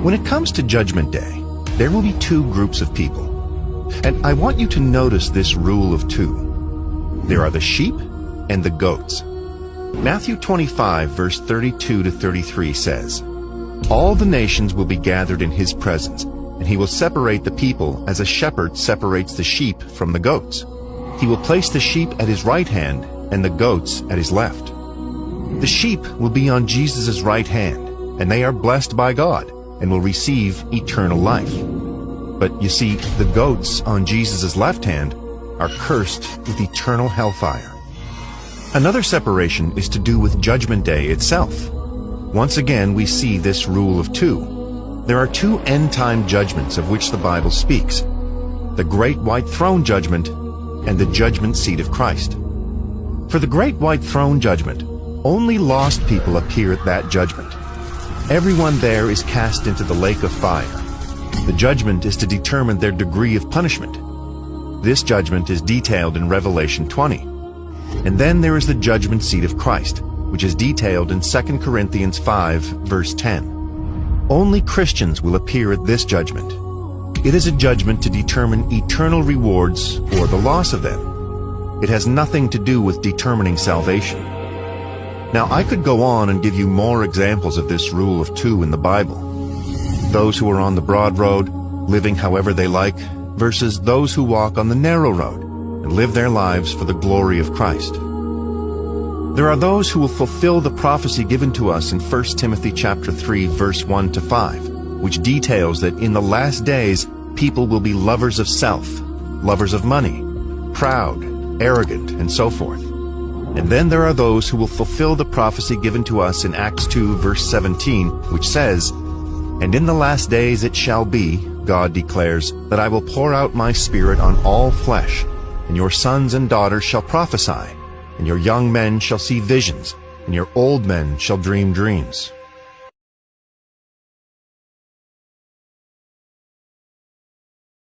When it comes to Judgment Day, there will be two groups of people. And I want you to notice this rule of two. There are the sheep and the goats. Matthew 25, verse 32 to 33 says, "All the nations will be gathered in his presence, and he will separate the people as a shepherd separates the sheep from the goats. He will place the sheep at his right hand and the goats at his left." The sheep will be on Jesus' right hand, and they are blessed by God and will receive eternal life. But you see, the goats on Jesus' left hand are cursed with eternal hellfire. Another separation is to do with Judgment Day itself. Once again, we see this rule of two. There are two end-time judgments of which the Bible speaks: the Great White Throne Judgment and the Judgment Seat of Christ. For the Great White Throne Judgment, only lost people appear at that judgment. Everyone there is cast into the lake of fire. The judgment is to determine their degree of punishment. This judgment is detailed in Revelation 20. And then there is the Judgment Seat of Christ, which is detailed in 2 Corinthians 5, verse 10. Only Christians will appear at this judgment. It is a judgment to determine eternal rewards or the loss of them. It has nothing to do with determining salvation. Now, I could go on and give you more examples of this rule of two in the Bible. Those who are on the broad road, living however they like, versus those who walk on the narrow road and live their lives for the glory of Christ. There are those who will fulfill the prophecy given to us in 1 Timothy chapter 3, verse 1 to 5, which details that in the last days people will be lovers of self, lovers of money, proud, arrogant, and so forth. And then there are those who will fulfill the prophecy given to us in Acts 2, verse 17, which says, "And in the last days it shall be, God declares, that I will pour out my Spirit on all flesh, and your sons and daughters shall prophesy, and your young men shall see visions, and your old men shall dream dreams."